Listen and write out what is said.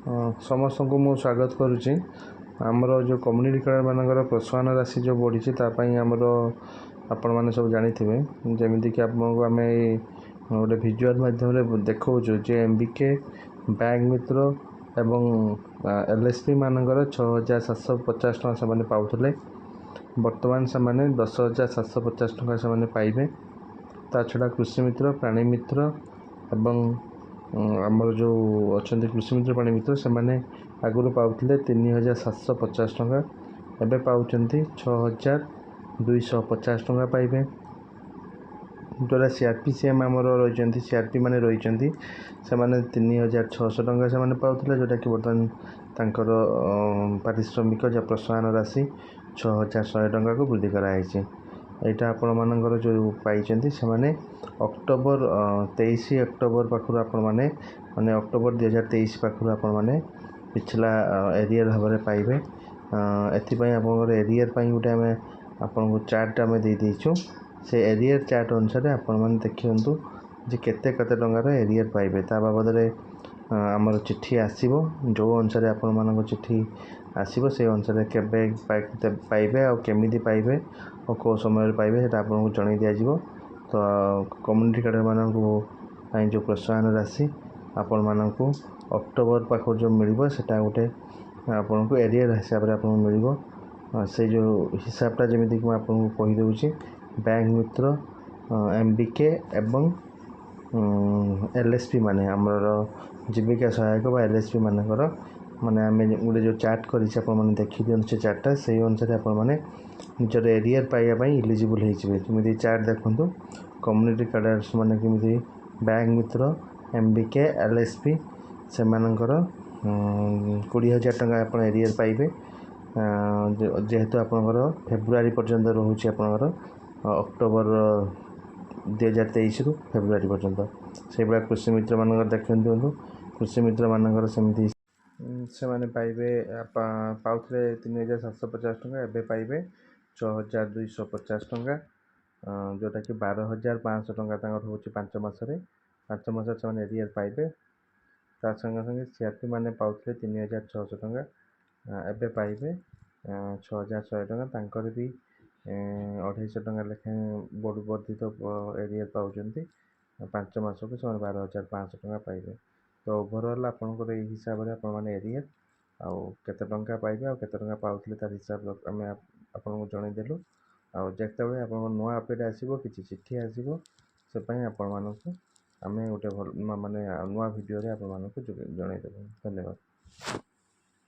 ସମସ୍ତଙ୍କୁ ମୁଁ ସ୍ୱାଗତ କରୁଛି। ଆମର ଯେଉଁ କମ୍ୟୁନିଟି କାର୍ଡ଼ ମାନଙ୍କର ପ୍ରୋତ୍ସାହନ ରାଶି ଯେଉଁ ବଢ଼ିଛି ତା ପାଇଁ ଆମର ଆପଣମାନେ ସବୁ ଜାଣିଥିବେ, ଯେମିତିକି ଆପଣଙ୍କୁ ଆମେ ଗୋଟେ ଭିଜୁଆଲ୍ ମାଧ୍ୟମରେ ଦେଖାଉଛୁ ଯେ MBK ବ୍ୟାଙ୍କ ମିତ୍ର ଏବଂ LSP ମାନଙ୍କର 6,750 ଟଙ୍କା ସେମାନେ ପାଉଥିଲେ। ବର୍ତ୍ତମାନ ସେମାନେ 10,750 ଟଙ୍କା ସେମାନେ ପାଇବେ। ତା ଛଡ଼ା କୃଷି ମିତ୍ର, ପ୍ରାଣୀ ମିତ୍ର ଏବଂ ଆମର ଯେଉଁ ଅଛନ୍ତି କୃଷି ମିତ୍ର, ପ୍ରାଣୀ ମିତ୍ର ସେମାନେ ଆଗରୁ ପାଉଥିଲେ 3,750 ଟଙ୍କା, ଏବେ ପାଉଛନ୍ତି 6,250 ଟଙ୍କା ପାଇବେ। ଯେଉଁଟା CRPCM ଆମର ରହିଛନ୍ତି, CRP ମାନେ ରହିଛନ୍ତି, ସେମାନେ 3,600 ଟଙ୍କା ସେମାନେ ପାଉଥିଲେ, ଯେଉଁଟାକି ବର୍ତ୍ତମାନ ତାଙ୍କର ପାରିଶ୍ରମିକ ଯାହା ପ୍ରୋତ୍ସାହନ ରାଶି 6,100 ଟଙ୍କାକୁ ବୃଦ୍ଧି କରାଯାଇଛି। ଏଇଟା ଆପଣମାନଙ୍କର ଯେଉଁ ପାଇଛନ୍ତି ସେମାନେ ଅକ୍ଟୋବର 23 ଅକ୍ଟୋବର ପାଖରୁ ଆପଣମାନେ ମାନେ ଅକ୍ଟୋବର 2023 ପାଖରୁ ଆପଣମାନେ ପିଛଲା ଏରିୟର ଭାବରେ ପାଇବେ। ଏଥିପାଇଁ ଆପଣଙ୍କର ଏରିୟର ପାଇଁ ଗୋଟେ ଆମେ ଆପଣଙ୍କୁ ଚାର୍ଟ ଆମେ ଦେଇଦେଇଛୁ। ସେ ଏରିୟର ଚାର୍ଟ ଅନୁସାରେ ଆପଣମାନେ ଦେଖିନ୍ତୁ ଯେ କେତେ ଟଙ୍କାର ଏରିୟର ପାଇବେ। ତା ବାବଦରେ ଆମର ଚିଠି ଆସିବ, ଯେଉଁ ଅନୁସାରେ ଆପଣମାନଙ୍କ ଚିଠି ଆସିବ ସେଇ ଅନୁସାରେ କେବେ ପାଇବେ ଆଉ କେମିତି ପାଇବେ ଆଉ କେଉଁ ସମୟରେ ପାଇବେ ସେଇଟା ଆପଣଙ୍କୁ ଜଣାଇ ଦିଆଯିବ। ତ କମ୍ୟୁନିଟି କାର୍ଡ଼ ମାନଙ୍କୁ ପାଇଁ ଯେଉଁ ପ୍ରୋତ୍ସାହନ ରାଶି ଆପଣମାନଙ୍କୁ ଅକ୍ଟୋବର ପାଖରୁ ଯେଉଁ ମିଳିବ ସେଇଟା ଗୋଟେ ଆପଣଙ୍କୁ ଏରିୟର ହିସାବରେ ଆପଣଙ୍କୁ ମିଳିବ। ସେଇ ଯେଉଁ ହିସାବଟା ଯେମିତିକି ମୁଁ ଆପଣଙ୍କୁ କହିଦେଉଛି, ବ୍ୟାଙ୍କ ମିତ୍ର, MBK ଏବଂ LSP ମାନେ ଆମର ଜୀବିକା ସହାୟକ ବା LSP ମାନଙ୍କର ମାନେ ଆମେ ଗୋଟେ ଯେଉଁ ଚାର୍ଟ କରିଛି ଆପଣମାନେ ଦେଖିଦିଅନ୍ତୁ ସେ ଚାର୍ଟଟା। ସେଇ ଅନୁସାରେ ଆପଣମାନେ ନିଜର ଏରିୟର ପାଇବା ପାଇଁ ଇଲିଜିବୁଲ୍ ହେଇଯିବେ। ଯେମିତି ଚାର୍ଟ ଦେଖନ୍ତୁ, କମ୍ୟୁନିଟି କାର୍ଡ଼ ମାନେ କେମିତି ବ୍ୟାଙ୍କ ମିତ୍ର, MBK, LSP ସେମାନଙ୍କର 20,000 ଟଙ୍କା ଆପଣ ଏରିୟର ପାଇବେ। ଯେହେତୁ ଆପଣଙ୍କର ଫେବୃଆରୀ ପର୍ଯ୍ୟନ୍ତ ରହୁଛି ଆପଣଙ୍କର ଅକ୍ଟୋବର 2023ରୁ ଫେବୃଆରୀ ପର୍ଯ୍ୟନ୍ତ। ସେଇଭଳିଆ କୃଷି ମିତ୍ରମାନଙ୍କର ଦେଖନ୍ତୁ, କୃଷି ମିତ୍ରମାନଙ୍କର ସେମିତି ସେମାନେ ପାଇବେ ପାଉଥିଲେ 3,750 ଟଙ୍କା, ଏବେ ପାଇବେ 6,250 ଟଙ୍କା, ଯେଉଁଟାକି 12,500 ଟଙ୍କା ତାଙ୍କର ହେଉଛି 5 ମାସରେ। 5 ମାସରେ ସେମାନେ ଏରିୟର ପାଇବେ। ତା ସଙ୍ଗେ ସଙ୍ଗେ CRP ମାନେ ପାଉଥିଲେ 3,600 ଟଙ୍କା, ଏବେ ପାଇବେ 6,100 ଟଙ୍କା। ତାଙ୍କର ବି 2,500 ଟଙ୍କା ଲେଖାଏଁ ବର୍ଦ୍ଧିତ ଏରିୟର ପାଉଛନ୍ତି। 5 ମାସକୁ ସେମାନେ 12,500 ଟଙ୍କା ପାଇବେ। ତ ଓଭରଅଲ୍ ଆପଣଙ୍କର ଏଇ ହିସାବରେ ଆପଣମାନେ ଏରିୟର ଆଉ କେତେ ଟଙ୍କା ପାଇବେ ଆଉ କେତେ ଟଙ୍କା ପାଉଥିଲେ ତାର ହିସାବ ଆମେ ଆପଣଙ୍କୁ ଜଣାଇଦେଲୁ। ଆଉ ଯେତେବେଳେ ଆପଣଙ୍କ ନୂଆ ଅପଡ଼େଟ୍ ଆସିବ, କିଛି ଚିଠି ଆସିବ, ସେ ପାଇଁ ଆପଣମାନଙ୍କୁ ଆମେ ଗୋଟେ ଭଲ ମାନେ ନୂଆ ଭିଡ଼ିଓରେ ଆପଣମାନଙ୍କୁ ଜଣାଇଦେବୁ। ଧନ୍ୟବାଦ।